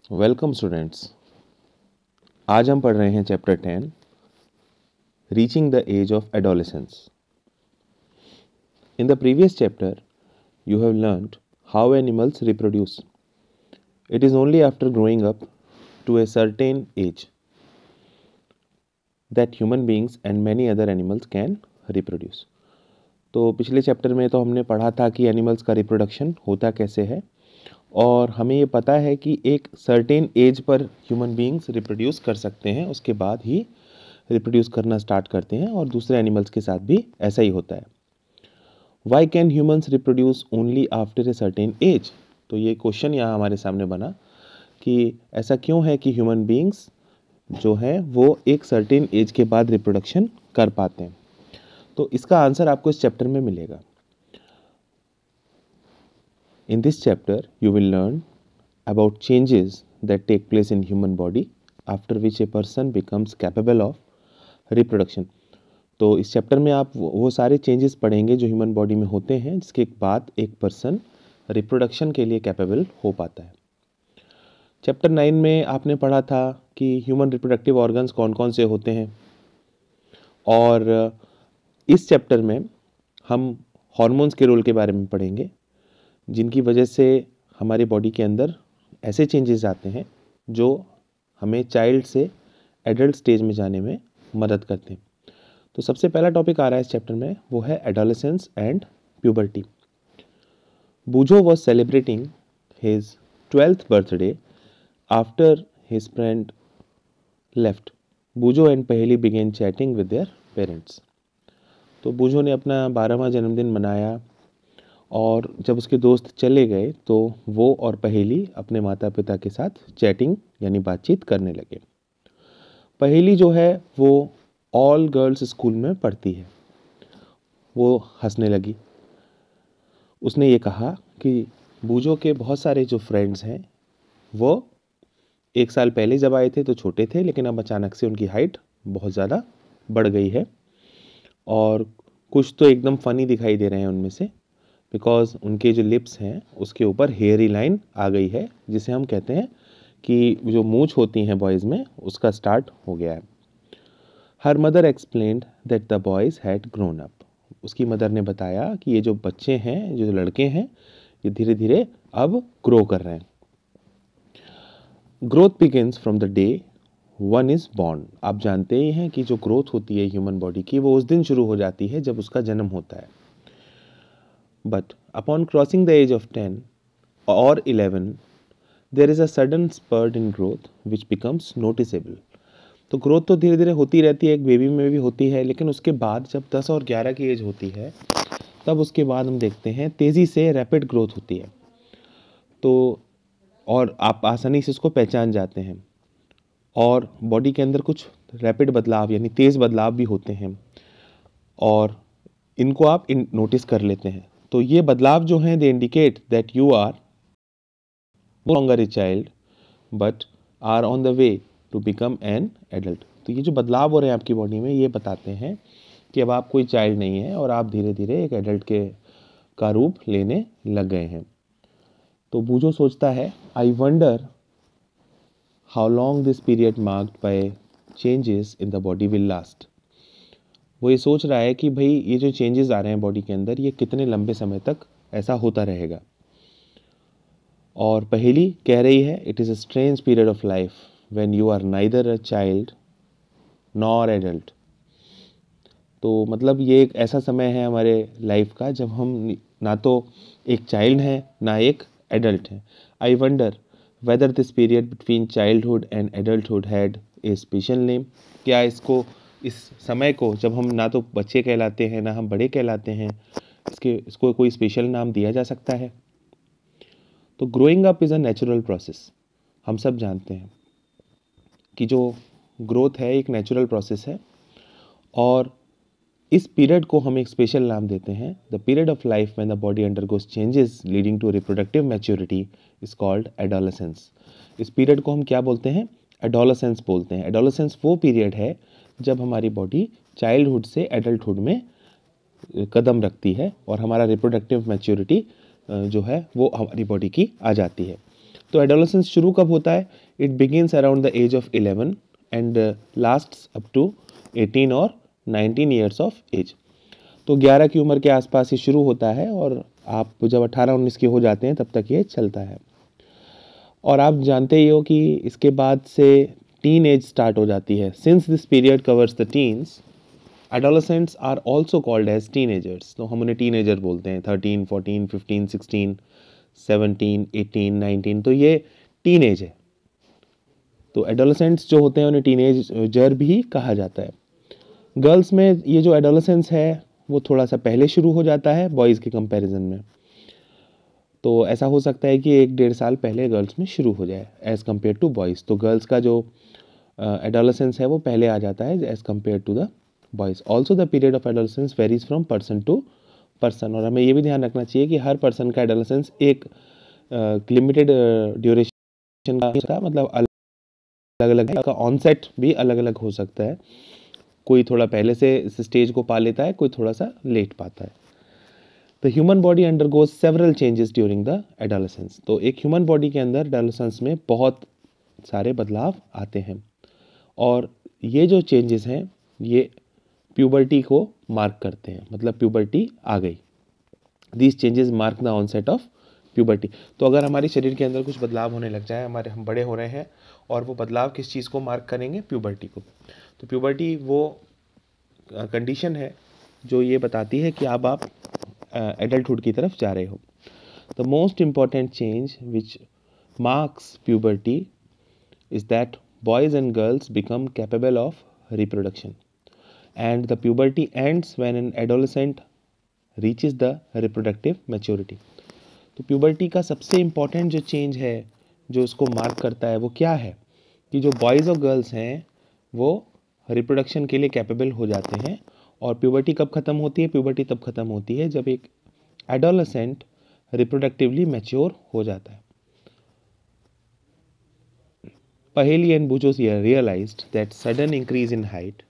Welcome students. आज हम पढ़ रहे हैं chapter 10 reaching the age of adolescence. In the previous chapter you have learned how animals reproduce. It is only after growing up to a certain age that human beings and many other animals can reproduce. तो पिछले chapter में तो हमने पढ़ा था कि animals का reproduction होता कैसे है और हमें ये पता है कि एक सर्टेन एज पर ह्यूमन बीइंग्स रिप्रोड्यूस कर सकते हैं, उसके बाद ही रिप्रोड्यूस करना स्टार्ट करते हैं और दूसरे एनिमल्स के साथ भी ऐसा ही होता है। Why can humans reproduce only after a certain age? तो ये क्वेश्चन यहाँ हमारे सामने बना कि ऐसा क्यों है कि ह्यूमन बीइंग्स जो हैं वो एक सर्टेन एज के बाद रिप्रोडक्शन कर पाते हैं। तो इसका आंसर आपको इस चैप्टर में मिलेगा। In this chapter, you will learn about changes that take place in human body after which a person becomes capable of reproduction. तो इस चैप्टर में आप वो सारे चेंजेस पढ़ेंगे जो ह्यूमन बॉडी में होते हैं जिसके बाद एक पर्सन रिप्रोडक्शन के लिए कैपेबल हो पाता है। चैप्टर 9 में आपने पढ़ा था कि ह्यूमन रिप्रोडक्टिव ऑर्गन्स कौन कौन से होते हैं और इस चैप्टर में हम हार्मोन्स के रोल के बारे में पढ़ेंगे जिनकी वजह से हमारे बॉडी के अंदर ऐसे चेंजेस आते हैं जो हमें चाइल्ड से एडल्ट स्टेज में जाने में मदद करते हैं। तो सबसे पहला टॉपिक आ रहा है इस चैप्टर में, वो है adolescence and puberty. Boojho was celebrating his 12th birthday after his friend left. Boojho and Paheli began chatting with their parents. तो बूजो ने अपना 12वां जन्मदिन मनाया और जब उसके दोस्त चले गए तो वो और पहेली अपने माता पिता के साथ चैटिंग यानी बातचीत करने लगे। पहेली जो है वो ऑल गर्ल्स स्कूल में पढ़ती है। वो हंसने लगी। उसने ये कहा कि बूजो के बहुत सारे जो फ्रेंड्स हैं वो एक साल पहले जब आए थे तो छोटे थे, लेकिन अब अचानक से उनकी हाइट बहुत ज़्यादा बढ़ गई है और कुछ तो एकदम फ़नी दिखाई दे रहे हैं उनमें से, बिकॉज उनके जो लिप्स हैं उसके ऊपर हेयरी लाइन आ गई है, जिसे हम कहते हैं कि जो मूंछ होती हैं बॉयज़ में उसका स्टार्ट हो गया है। Her mother explained that the boys had grown up. उसकी मदर ने बताया कि ये जो बच्चे हैं, जो लड़के हैं, ये धीरे धीरे अब ग्रो कर रहे हैं। Growth begins from the day one is born. आप जानते ही हैं कि जो ग्रोथ होती है ह्यूमन बॉडी की वो उस दिन शुरू हो जाती है जब उसका जन्म होता है। But upon crossing the age of 10 or 11, there is a sudden spurt in growth which becomes noticeable. तो ग्रोथ तो धीरे धीरे होती रहती है, एक बेबी में भी होती है, लेकिन उसके बाद जब 10 और 11 की एज होती है तब उसके बाद हम देखते हैं तेज़ी से रैपिड ग्रोथ होती है। तो और आप आसानी से इसको पहचान जाते हैं और बॉडी के अंदर कुछ रैपिड बदलाव यानी तेज़ बदलाव भी होते हैं और इनको आप नोटिस कर लेते हैं। तो ये बदलाव जो हैं they indicate that you are no longer a child but are on the way to become an adult. तो ये जो बदलाव हो रहे हैं आपकी बॉडी में ये बताते हैं कि अब आप कोई चाइल्ड नहीं है और आप धीरे धीरे एक एडल्ट का रूप लेने लग गए हैं। तो बूजो सोचता है, I wonder how long this period marked by changes in the body will last. वो ये सोच रहा है कि भाई ये जो चेंजेस आ रहे हैं बॉडी के अंदर ये कितने लंबे समय तक ऐसा होता रहेगा। और पहेली कह रही है, it is a strange period of life when you are neither a child nor adult. तो मतलब ये एक ऐसा समय है हमारे लाइफ का जब हम ना तो एक चाइल्ड हैं ना एक एडल्ट हैं। I wonder whether this period between childhood and adulthood had a special name. क्या इस समय को जब हम ना तो बच्चे कहलाते हैं ना हम बड़े कहलाते हैं, इसको कोई स्पेशल नाम दिया जा सकता है? तो growing up is a natural process. हम सब जानते हैं कि जो ग्रोथ है एक नेचुरल प्रोसेस है और इस पीरियड को हम एक स्पेशल नाम देते हैं। The period of life when the body undergoes changes leading to reproductive maturity is called adolescence. इस पीरियड को हम क्या बोलते हैं? एडोलेसेंस बोलते हैं। एडोलेसेंस वो पीरियड है जब हमारी बॉडी चाइल्डहुड से एडल्टहुड में कदम रखती है और हमारा रिप्रोडक्टिव मैच्योरिटी जो है वो हमारी बॉडी की आ जाती है। तो एडोलेसेंस शुरू कब होता है? It begins around the age of 11 and lasts up to 18 और 19 ईयर्स ऑफ एज। तो 11 की उम्र के आसपास ये शुरू होता है और आप जब 18-19 के हो जाते हैं तब तक ये चलता है। और आप जानते ही हो कि इसके बाद से टीन एज स्टार्ट हो जाती है। Since this period covers the teens, adolescents are also called as teenagers. तो हम उन्हें टीनेजर बोलते हैं। 13, 14, 15, 16, 17, 18, 19, तो ये टीन एज है। तो एडोलेसेंट्स जो होते हैं उन्हें टीनेजर भी कहा जाता है। गर्ल्स में ये जो एडोलेसेंस है वो थोड़ा सा पहले शुरू हो जाता है बॉयज़ के कंपैरिजन में। तो ऐसा हो सकता है कि 1-1.5 साल पहले गर्ल्स में शुरू हो जाए एज़ कम्पेयर टू बॉयज़। तो गर्ल्स का जो एडोलेसेंस है वो पहले आ जाता है as compare to the boys. Also the period of adolescence varies from person to person. और हमें ये भी ध्यान रखना चाहिए कि हर पर्सन का एडोलेसेंस एक लिमिटेड ड्यूरेशन का होता है, मतलब अलग अलग का ऑनसेट भी अलग अलग हो सकता है। कोई थोड़ा पहले से इस स्टेज को पा लेता है, कोई थोड़ा सा लेट पाता है। The human body undergoes several changes during the adolescence. तो एक ह्यूमन बॉडी के अंदर एडोलेसेंस में बहुत सारे बदलाव आते हैं और ये जो चेंजेस हैं ये प्यूबर्टी को मार्क करते हैं, मतलब प्यूबर्टी आ गई। These changes mark the onset of puberty. तो अगर हमारे शरीर के अंदर कुछ बदलाव होने लग जाए, हम बड़े हो रहे हैं, और वो बदलाव किस चीज़ को मार्क करेंगे? प्यूबर्टी को। तो प्यूबर्टी वो कंडीशन है जो ये बताती है कि अब आप एडल्टहुड की तरफ जा रहे हो। The most important change which marks puberty is that boys and girls become capable of reproduction and the puberty ends when an adolescent reaches the reproductive maturity. तो प्यूबर्टी का सबसे इम्पॉर्टेंट जो चेंज है जो इसको मार्क करता है वो क्या है कि जो बॉयज़ और गर्ल्स हैं वो रिप्रोडक्शन के लिए कैपेबल हो जाते हैं। और प्यूबर्टी कब ख़त्म होती है? प्यूबर्टी तब ख़त्म होती है जब एक एडोलेसेंट रिप्रोडक्टिवली मैच्योर हो जाता है। Paheli and Bujo realized that sudden increase in height,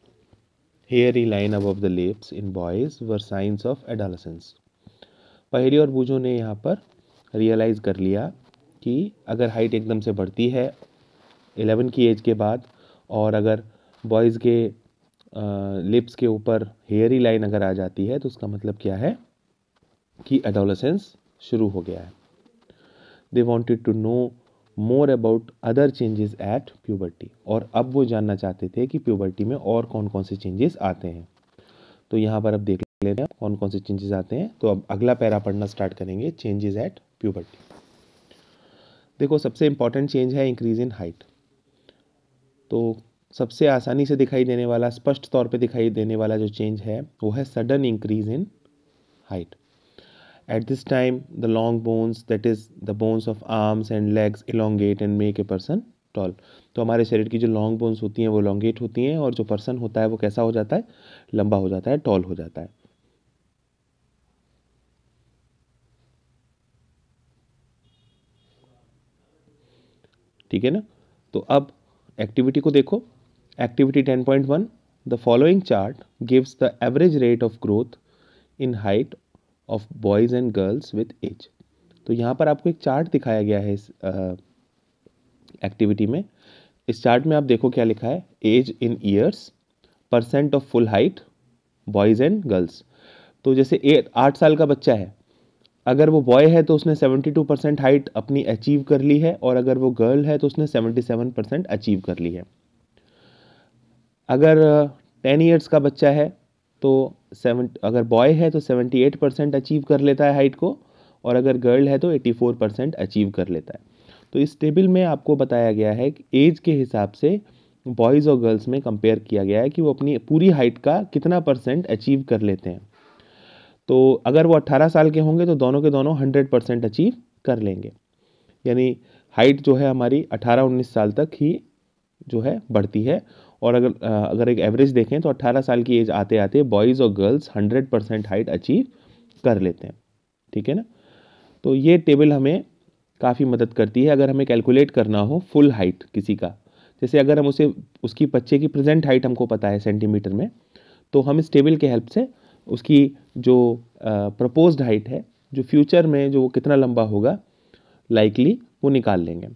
hairy line above the lips in boys were signs of adolescence. पहेली और बूझो ने यहाँ पर रियलाइज़ कर लिया कि अगर हाइट एकदम से बढ़ती है 11 की एज के बाद, और अगर बॉयज़ के लिप्स के ऊपर हेयरी लाइन अगर आ जाती है, तो उसका मतलब क्या है कि एडोलेसेंस शुरू हो गया है। They wanted to know more about other changes at puberty. और अब वो जानना चाहते थे कि प्यूबर्टी में और कौन कौन से चेंजेस आते हैं। तो यहाँ पर अब देख लेते हैं कौन कौन से चेंजेस आते हैं। तो अब अगला पैरा पढ़ना स्टार्ट करेंगे, चेंजेस एट प्यूबर्टी। देखो, सबसे इंपॉर्टेंट चेंज है इंक्रीज इन हाइट। तो सबसे आसानी से दिखाई देने वाला, स्पष्ट तौर पे दिखाई देने वाला जो चेंज है वो है sudden increase in height. At this time, the long bones, that is the bones of arms and legs, elongate and make a person tall. तो हमारे शरीर की जो लॉन्ग बोन्स होती हैं वो elongate होती हैं, और जो पर्सन होता है वो कैसा हो जाता है? लंबा हो जाता है, टॉल हो जाता है। ठीक है ना? तो अब एक्टिविटी को देखो। Activity 10.1, the following chart gives the average rate of growth in height of boys and girls with age. तो यहाँ पर आपको एक चार्ट दिखाया गया है इस एक्टिविटी में। इस चार्ट में आप देखो क्या लिखा है, age in years, percent of full height, boys and girls. तो जैसे 8 साल का बच्चा है, अगर वो बॉय है तो उसने 72% हाइट अपनी अचीव कर ली है, और अगर वो गर्ल है तो उसने 77% अचीव कर ली है। अगर 10 ईयर्स का बच्चा है तो अगर बॉय है तो 78% अचीव कर लेता है हाइट को, और अगर गर्ल है तो 84% अचीव कर लेता है। तो इस टेबल में आपको बताया गया है कि एज के हिसाब से बॉयज़ और गर्ल्स में कंपेयर किया गया है कि वो अपनी पूरी हाइट का कितना % अचीव कर लेते हैं। तो अगर वो 18 साल के होंगे तो दोनों के दोनों 100% अचीव कर लेंगे। यानी हाइट जो है हमारी 18-19 साल तक ही जो है बढ़ती है। और अगर एक एवरेज देखें तो 18 साल की एज आते आते बॉयज़ और गर्ल्स 100% हाइट अचीव कर लेते हैं। ठीक है ना? तो ये टेबल हमें काफ़ी मदद करती है अगर हमें कैलकुलेट करना हो फुल हाइट किसी का। जैसे अगर हम उसकी बच्चे की प्रेजेंट हाइट हमको पता है सेंटीमीटर में, तो हम इस टेबल के हेल्प से उसकी जो प्रपोज्ड हाइट है, जो फ्यूचर में जो कितना लंबा होगा, लाइकली वो निकाल लेंगे।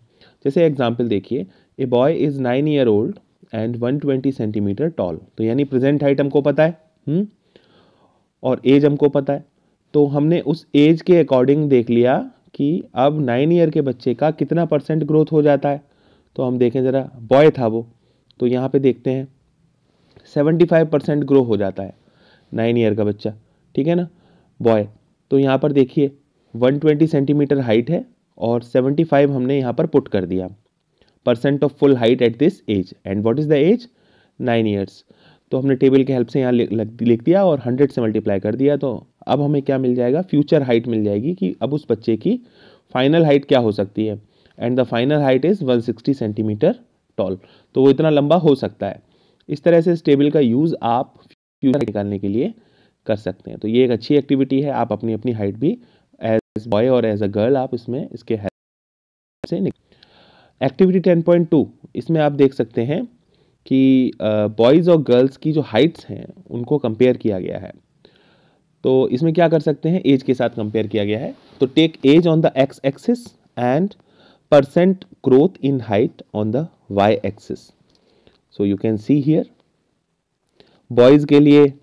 जैसे एग्जाम्पल देखिए, a boy is 9 year old and 120 centimetre toll. तो यानी प्रेजेंट हाइट हमको पता है और एज हमको पता है, तो हमने उस एज के अकॉर्डिंग देख लिया कि अब 9 ईयर के बच्चे का कितना % ग्रोथ हो जाता है। तो हम देखें ज़रा, बॉय था वो, तो यहाँ पे देखते हैं 75% ग्रो हो जाता है 9 ईयर का बच्चा, ठीक है ना, बॉय। तो यहाँ पर देखिए 120 सेंटीमीटर हाइट है और 75 हमने यहाँ पर पुट कर दिया, % of full height at this age, and what is the age, 9 years. तो हमने टेबल के हेल्प से यहाँ लिख दिया और 100 से मल्टीप्लाई कर दिया। तो अब हमें क्या मिल जाएगा, फ्यूचर हाइट मिल जाएगी कि अब उस बच्चे की फाइनल हाइट क्या हो सकती है, and the final height is 160 centimetre toll. तो वो इतना लंबा हो सकता है। इस तरह से इस टेबल का यूज़ आप फ्यूचर निकालने के लिए कर सकते हैं। तो ये एक अच्छी एक्टिविटी है, आप अपनी अपनी हाइट भी एज बॉय और एज अ गर्ल आप इसमें इसके हेल्प से एक्टिविटी 10.2, इसमें आप देख सकते हैं कि बॉयज़ और गर्ल्स की जो हाइट्स हैं उनको कंपेयर किया गया है। तो इसमें क्या कर सकते हैं, एज के साथ कंपेयर किया गया है। तो take age on the x axis and % growth in height on the y axis. So you can see here, boys के लिए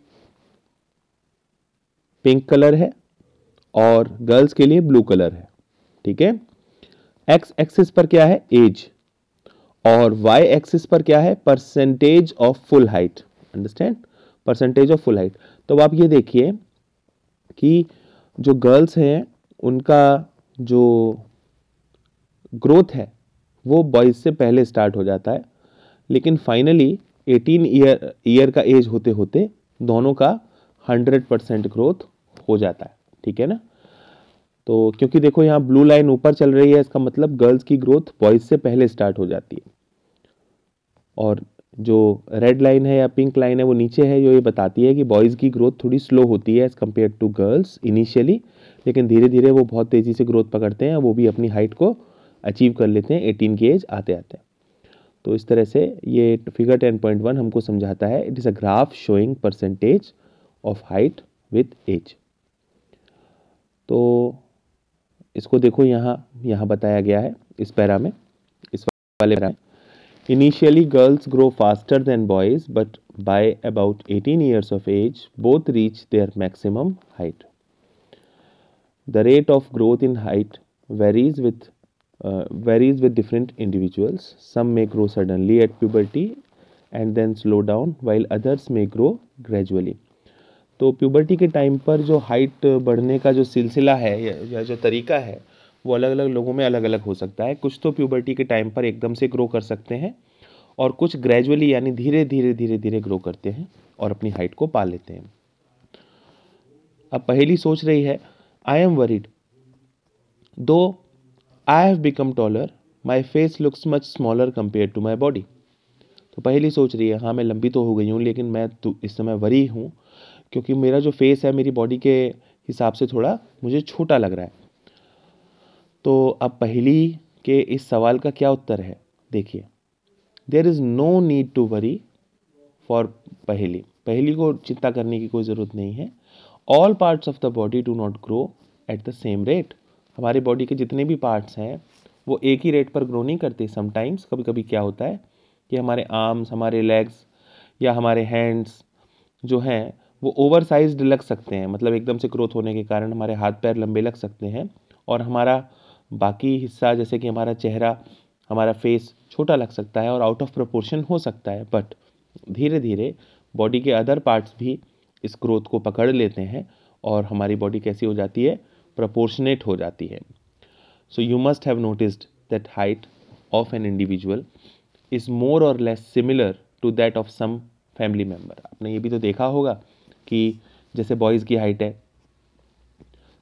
पिंक कलर है और गर्ल्स के लिए ब्लू कलर है, ठीक है। एक्स एक्सिस पर क्या है, एज, और वाई एक्सिस पर क्या है, % of full height, understand, % of full height. तो अब आप ये देखिए कि जो गर्ल्स हैं उनका जो ग्रोथ है वो बॉयज़ से पहले स्टार्ट हो जाता है, लेकिन फाइनली 18 ईयर का एज होते होते दोनों का 100% ग्रोथ हो जाता है, ठीक है ना। तो क्योंकि देखो यहाँ ब्लू लाइन ऊपर चल रही है, इसका मतलब गर्ल्स की ग्रोथ बॉयज़ से पहले स्टार्ट हो जाती है, और जो रेड लाइन है या पिंक लाइन है वो नीचे है, जो ये बताती है कि बॉयज़ की ग्रोथ थोड़ी स्लो होती है as compare to girls initially, लेकिन धीरे धीरे वो बहुत तेज़ी से ग्रोथ पकड़ते हैं, वो भी अपनी हाइट को अचीव कर लेते हैं 18 की एज आते आते। तो इस तरह से ये फिगर 10.1 हमको समझाता है, it is a graph showing % of height with age. तो इसको देखो, यहाँ बताया गया है इस पैरा में, इस वाले पैरा में, initially girls grow faster than boys, but by about 18 years of age both reach their maximum height. The rate of growth in height varies with different individuals. Some may grow suddenly at puberty and then slow down, while others may grow gradually. तो puberty के time पर जो height बढ़ने का जो सिलसिला है या जो तरीका है वो अलग अलग लोगों में अलग अलग हो सकता है। कुछ तो प्यूबर्टी के टाइम पर एकदम से ग्रो कर सकते हैं और कुछ ग्रेजुअली यानी धीरे धीरे धीरे धीरे ग्रो करते हैं और अपनी हाइट को पा लेते हैं। अब पहेली सोच रही है, आई एम वरीड दो I have become taller, my face looks much smaller compared to my body. तो पहली सोच रही है, हाँ मैं लंबी तो हो गई हूँ लेकिन मैं तो इस समय वरी हूँ क्योंकि मेरा जो फेस है मेरी बॉडी के हिसाब से थोड़ा मुझे छोटा लग रहा है। तो अब पहली के इस सवाल का क्या उत्तर है, देखिए, there is no need to worry for पहली को चिंता करने की कोई ज़रूरत नहीं है। All parts of the body do not grow at the same rate. हमारे बॉडी के जितने भी पार्ट्स हैं वो एक ही रेट पर ग्रो नहीं करते। समटाइम्स कभी कभी क्या होता है कि हमारे आर्म्स, हमारे लेग्स या हमारे हैंड्स जो हैं वो ओवर साइज्ड लग सकते हैं, मतलब एकदम से ग्रोथ होने के कारण हमारे हाथ पैर लंबे लग सकते हैं और हमारा बाकी हिस्सा जैसे कि हमारा चेहरा, हमारा फेस छोटा लग सकता है और आउट ऑफ प्रोपोर्शन हो सकता है। बट धीरे धीरे बॉडी के अदर पार्ट्स भी इस ग्रोथ को पकड़ लेते हैं और हमारी बॉडी कैसी हो जाती है, proportionate हो जाती है। So you must have noticed that height of an individual is more or less similar to that of some family member. आपने ये भी तो देखा होगा कि जैसे बॉयज़ की हाइट है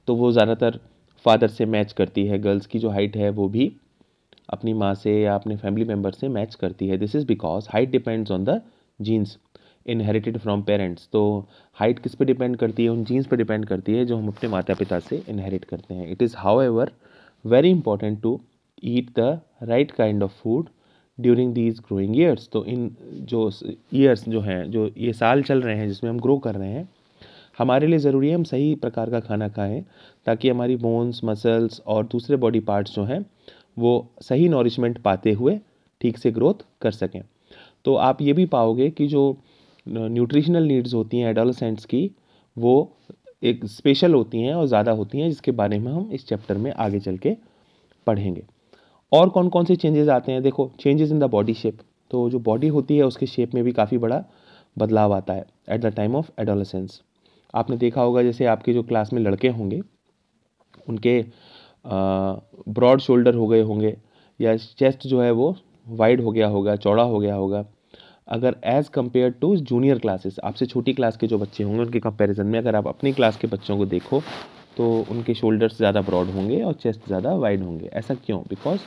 तो वो ज़्यादातर फादर से मैच करती है, गर्ल्स की जो हाइट है वो भी अपनी माँ से या अपने फैमिली मेम्बर से मैच करती है। This is because height depends on the genes inherited from parents. तो हाइट किस पे डिपेंड करती है, उन जीन्स पे डिपेंड करती है जो हम अपने माता पिता से इनहेरिट करते हैं। It is however very important to eat the right kind of food during these growing years. तो इन जो ईयर्स जो हैं, जो ये साल चल रहे हैं जिसमें हम ग्रो कर रहे हैं, हमारे लिए ज़रूरी है हम सही प्रकार का खाना खाएं ताकि हमारी बोन्स, मसल्स और दूसरे बॉडी पार्ट्स जो हैं वो सही नॉरिशमेंट पाते हुए ठीक से ग्रोथ कर सकें। तो आप ये भी पाओगे कि जो न्यूट्रिशनल नीड्स होती हैं एडोलेसेंट्स की, वो एक स्पेशल होती हैं और ज़्यादा होती हैं, जिसके बारे में हम इस चैप्टर में आगे चल के पढ़ेंगे। और कौन कौन से चेंजेस आते हैं, देखो changes in the body shape. तो जो बॉडी होती है उसके शेप में भी काफ़ी बड़ा बदलाव आता है at the time of adolescence. आपने देखा होगा जैसे आपके जो क्लास में लड़के होंगे उनके ब्रॉड शोल्डर हो गए होंगे या चेस्ट जो है वो वाइड हो गया होगा, चौड़ा हो गया होगा। अगर as compare to junior classes, आपसे छोटी क्लास के जो बच्चे होंगे उनके कंपैरिजन में अगर आप अपनी क्लास के बच्चों को देखो तो उनके शोल्डर्स ज़्यादा ब्रॉड होंगे और चेस्ट ज़्यादा वाइड होंगे। ऐसा क्यों? बिकॉज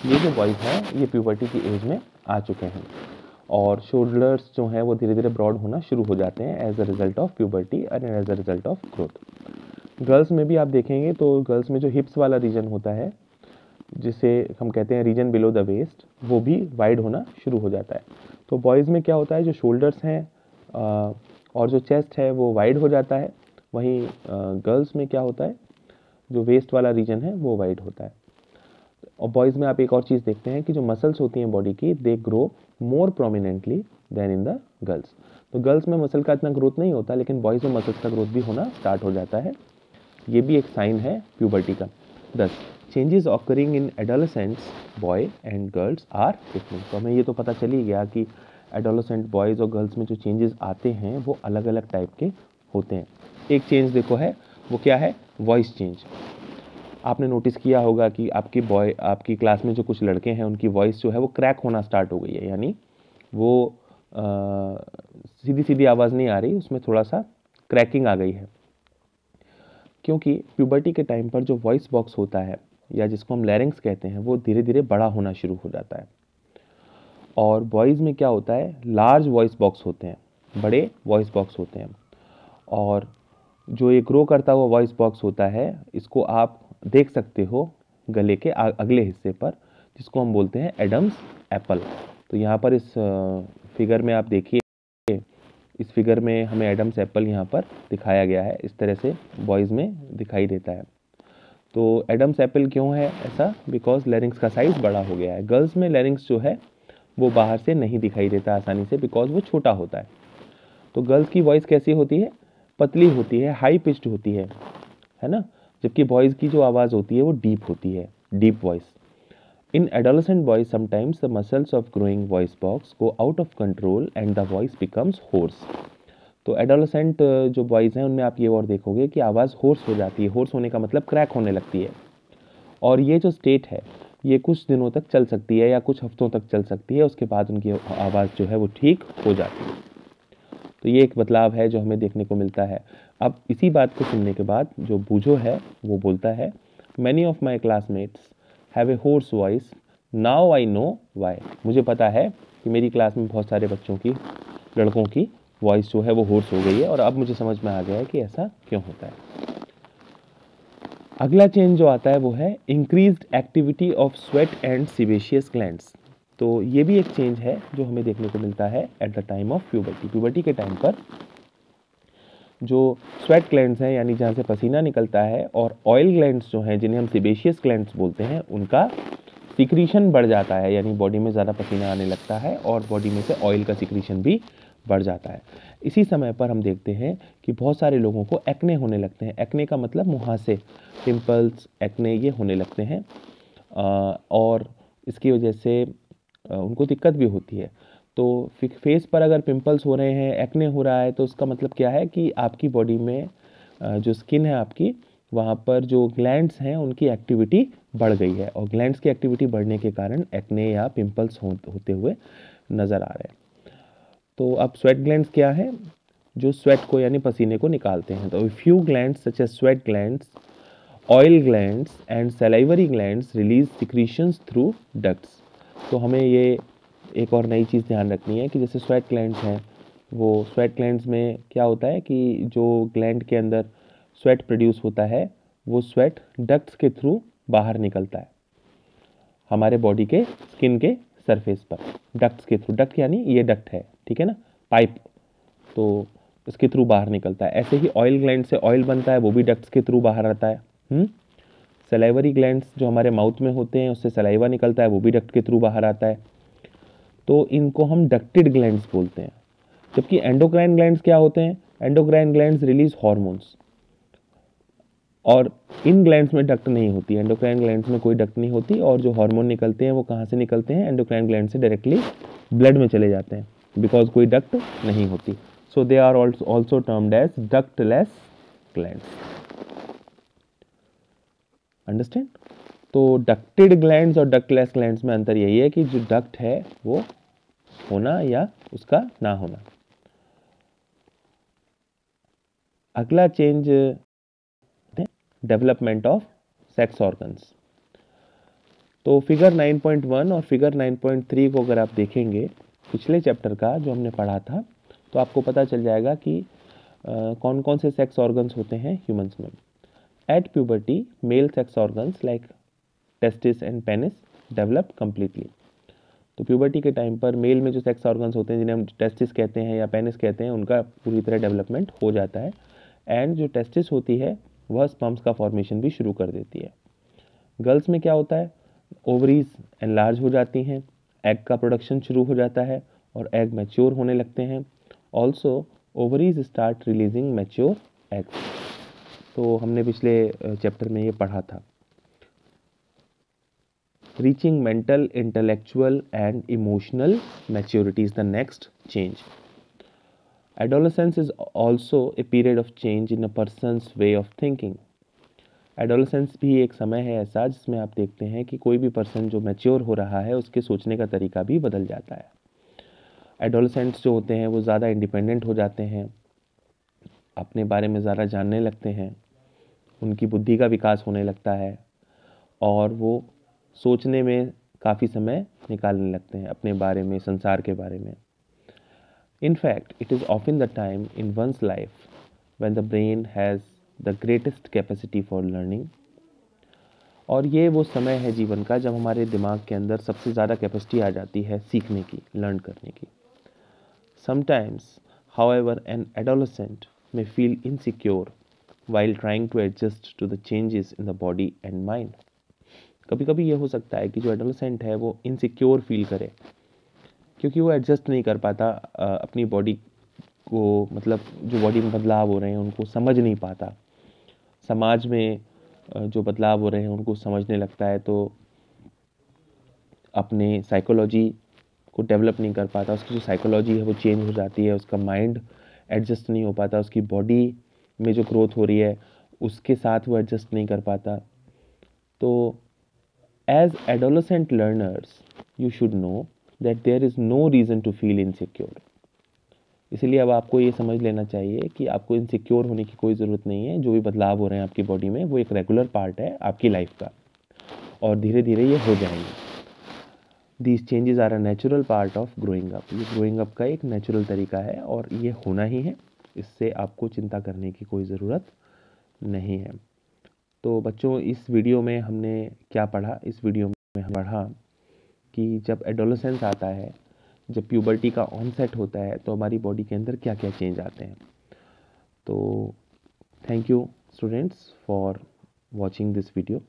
ये जो बॉयज़ हैं ये प्यूबर्टी की एज में आ चुके हैं और शोल्डर्स जो हैं वो धीरे धीरे ब्रॉड होना शुरू हो जाते हैं as a result of puberty and as a result of growth. Girls में भी आप देखेंगे तो गर्ल्स में जो हिप्स वाला रीजन होता है जिसे हम कहते हैं रीजन बिलो द वेस्ट, वो भी वाइड होना शुरू हो जाता है। तो बॉयज़ में क्या होता है, जो शोल्डर्स हैं और जो चेस्ट है वो वाइड हो जाता है, वहीं गर्ल्स में क्या होता है, जो वेस्ट वाला रीजन है वो वाइड होता है। और बॉयज़ में आप एक और चीज़ देखते हैं कि जो मसल्स होती हैं बॉडी की, they grow more prominently than in the girls. तो गर्ल्स में मसल का इतना ग्रोथ नहीं होता, लेकिन बॉयज़ में मसल्स का ग्रोथ भी होना स्टार्ट हो जाता है। ये भी एक साइन है प्यूबर्टी का। 10 changes occurring in adolescents boy and girls are different. तो हमें ये तो पता चल ही गया कि एडोलेसेंट बॉयज़ और गर्ल्स में जो चेंजेस आते हैं वो अलग अलग टाइप के होते हैं। एक चेंज देखो है, वो क्या है, वॉइस चेंज। आपने नोटिस किया होगा कि आपकी क्लास में जो कुछ लड़के हैं उनकी वॉइस जो है वो क्रैक होना स्टार्ट हो गई है, यानी वो सीधी सीधी आवाज़ नहीं आ रही, उसमें थोड़ा सा क्रैकिंग आ गई है। क्योंकि प्यूबर्टी के टाइम पर जो वॉइस बॉक्स होता है या जिसको हम लैरिंक्स कहते हैं वो धीरे धीरे बड़ा होना शुरू हो जाता है। और बॉयज़ में क्या होता है, लार्ज वॉइस बॉक्स होते हैं, बड़े वॉइस बॉक्स होते हैं। और जो ये ग्रो करता हुआ वॉइस बॉक्स होता है इसको आप देख सकते हो गले के अगले हिस्से पर, जिसको हम बोलते हैं एडम्स एप्पल। तो यहाँ पर इस फिगर में आप देखिए, इस फिगर में हमें एडम्स एप्पल यहाँ पर दिखाया गया है, इस तरह से बॉयज़ में दिखाई देता है। तो एडम्स एप्पल क्यों है ऐसा? बिकॉज लैरिंक्स का साइज़ बड़ा हो गया है। गर्ल्स में लैरिंक्स जो है वो बाहर से नहीं दिखाई देता आसानी से, बिकॉज वो छोटा होता है। तो गर्ल्स की वॉइस कैसी होती है, पतली होती है, हाई पिच्ड होती है ना, जबकि बॉयज़ की जो आवाज़ होती है वो डीप होती है, deep voice. In adolescent boys, sometimes the muscles of growing voice box go out of control and the voice becomes hoarse. तो एडोलेसेंट जो बॉयज़ हैं उनमें आप ये और देखोगे कि आवाज़ होर्स हो जाती है। होर्स होने का मतलब क्रैक होने लगती है। और ये जो स्टेट है ये कुछ दिनों तक चल सकती है या कुछ हफ्तों तक चल सकती है, उसके बाद उनकी आवाज़ जो है वो ठीक हो जाती है। तो ये एक बदलाव है जो हमें देखने को मिलता है। अब इसी बात को सुनने के बाद जो बूझो है वो बोलता है, many of my classmates have a hoarse voice, now I know why. मुझे पता है कि मेरी क्लास में बहुत सारे बच्चों की, लड़कों की वॉइस जो है वो होर्स हो गई है और अब मुझे समझ में आ गया है कि ऐसा क्यों होता है। अगला चेंज जो आता है वो है increased activity of sweat and sebaceous glands. तो ये भी एक चेंज है जो हमें देखने को मिलता है at the time of puberty. Puberty के टाइम पर जो स्वेट ग्लैंड्स हैं यानी जहाँ से पसीना निकलता है, और ऑयल ग्लैंड्स जो हैं जिन्हें हम सीबेशियस ग्लैंड्स बोलते हैं, उनका सिक्रीशन बढ़ जाता है, यानी बॉडी में ज़्यादा पसीना आने लगता है और बॉडी में से ऑयल का सिक्रीशन भी बढ़ जाता है। इसी समय पर हम देखते हैं कि बहुत सारे लोगों को एक्ने होने लगते हैं। एक्ने का मतलब मुहासे, पिंपल्स, एक्ने ये होने लगते हैं और इसकी वजह से उनको दिक्कत भी होती है। तो फेस पर अगर पिंपल्स हो रहे हैं, एक्ने हो रहा है, तो उसका मतलब क्या है कि आपकी बॉडी में जो स्किन है आपकी, वहाँ पर जो ग्लैंड्स हैं उनकी एक्टिविटी बढ़ गई है और ग्लैंड्स की एक्टिविटी बढ़ने के कारण एक्ने या पिंपल्स होते हुए नज़र आ रहे हैं। तो अब स्वेट ग्लैंड्स क्या है, जो स्वेट को यानी पसीने को निकालते हैं। तो few glands such as sweat glands, oil glands and salivary glands release secretions through ducts. तो हमें ये एक और नई चीज़ ध्यान रखनी है कि जैसे स्वेट ग्लैंड्स हैं, वो स्वेट ग्लैंड्स में क्या होता है कि जो ग्लैंड के अंदर स्वेट प्रोड्यूस होता है वो स्वेट डक्ट्स के थ्रू बाहर निकलता है हमारे बॉडी के स्किन के सरफेस पर, डक्ट्स के थ्रू। डक्ट यानी ये डक्ट है, ठीक है ना, पाइप। तो इसके थ्रू बाहर निकलता है। ऐसे ही ऑयल ग्लैंड से ऑयल बनता है, वो भी डक्ट्स के थ्रू बाहर आता है। सलाइवरी ग्लैंड्स जो हमारे माउथ में होते हैं, उससे सलाइवा निकलता है, वो भी डक्ट के थ्रू बाहर आता है। तो इनको हम डक्टेड ग्लैंड्स बोलते हैं। जबकि एंडोक्राइन ग्लैंड्स क्या होते हैं? एंडोक्राइन ग्लैंड्स रिलीज हार्मोन्स, और इन ग्लैंड्स में डक्ट नहीं होती। एंडोक्राइन ग्लैंड्स में कोई डक्ट नहीं होती, और जो हार्मोन निकलते हैं वो कहाँ से निकलते हैं? एंडोक्राइन ग्लैंड से डायरेक्टली ब्लड में चले जाते हैं, बिकॉज कोई डक्ट नहीं होती। So they are also termed as ductless glands. Understand? तो डक्टेड ग्लैंड्स और डक्टलेस ग्लैंड्स में अंतर यही है कि जो डक्ट है वो होना या उसका ना होना। अगला change, development of sex organs. तो फिगर 9.1 और फिगर 9.3 को अगर आप देखेंगे पिछले चैप्टर का जो हमने पढ़ा था, तो आपको पता चल जाएगा कि कौन कौन से सेक्स ऑर्गन्स होते हैं ह्यूमंस में। At puberty male sex organs like testis and penis develop completely. तो प्यूबर्टी के टाइम पर मेल में जो सेक्स ऑर्गन्स होते हैं, जिन्हें हम टेस्टिस कहते हैं या पेनिस कहते हैं, उनका पूरी तरह डेवलपमेंट हो जाता है। एंड जो टेस्टिस होती है वह स्पर्म्स का फॉर्मेशन भी शुरू कर देती है। गर्ल्स में क्या होता है? ओवरीज एनलार्ज हो जाती हैं, एग का प्रोडक्शन शुरू हो जाता है और एग मैच्योर होने लगते हैं। Also ovaries start releasing mature eggs. तो हमने पिछले चैप्टर में ये पढ़ा था। Reaching mental, intellectual and emotional maturity is the next change. Adolescence is also a period of change in a person's way of thinking. Adolescence भी एक समय है ऐसा जिसमें आप देखते हैं कि कोई भी पर्सन जो मैच्योर हो रहा है उसके सोचने का तरीका भी बदल जाता है। एडोलेसेंट्स जो होते हैं वो ज़्यादा इंडिपेंडेंट हो जाते हैं, अपने बारे में ज़्यादा जानने लगते हैं, उनकी बुद्धि का विकास होने लगता है और वो सोचने में काफ़ी समय निकालने लगते हैं अपने बारे में, संसार के बारे में। In fact, it is often the time in one's life when the brain has the greatest capacity for learning. और ये वो समय है जीवन का जब हमारे दिमाग के अंदर सबसे ज़्यादा कैपेसिटी आ जाती है सीखने की, लर्न करने की। Sometimes, however, an adolescent may feel insecure while trying to adjust to the changes in the body and mind. कभी कभी ये हो सकता है कि जो एडोलेसेंट है वो इनसिक्योर फील करे, क्योंकि वो एडजस्ट नहीं कर पाता अपनी बॉडी को, मतलब जो बॉडी में बदलाव हो रहे हैं उनको समझ नहीं पाता, समाज में जो बदलाव हो रहे हैं उनको समझने लगता है, तो अपने साइकोलॉजी को डेवलप नहीं कर पाता, उसकी जो साइकोलॉजी है वो चेंज हो जाती है, उसका माइंड एडजस्ट नहीं हो पाता, उसकी बॉडी में जो ग्रोथ हो रही है उसके साथ वो एडजस्ट नहीं कर पाता। तो as adolescent learners you should know that there is no reason to feel insecure. इसलिए अब आपको ये समझ लेना चाहिए कि आपको इनसिक्योर होने की कोई ज़रूरत नहीं है। जो भी बदलाव हो रहे हैं आपकी बॉडी में वो एक रेगुलर पार्ट है आपकी लाइफ का और धीरे धीरे ये हो जाएंगे। These changes are a natural part of growing up. ये ग्रोइंग अप का एक नेचुरल तरीका है और ये होना ही है, इससे आपको चिंता करने की कोई ज़रूरत नहीं है। तो बच्चों, इस वीडियो में हमने क्या पढ़ा? इस वीडियो में हम पढ़ा कि जब एडोलेसेंस आता है, जब प्यूबर्टी का ऑनसेट होता है, तो हमारी बॉडी के अंदर क्या क्या चेंज आते हैं। तो thank you students for watching this video.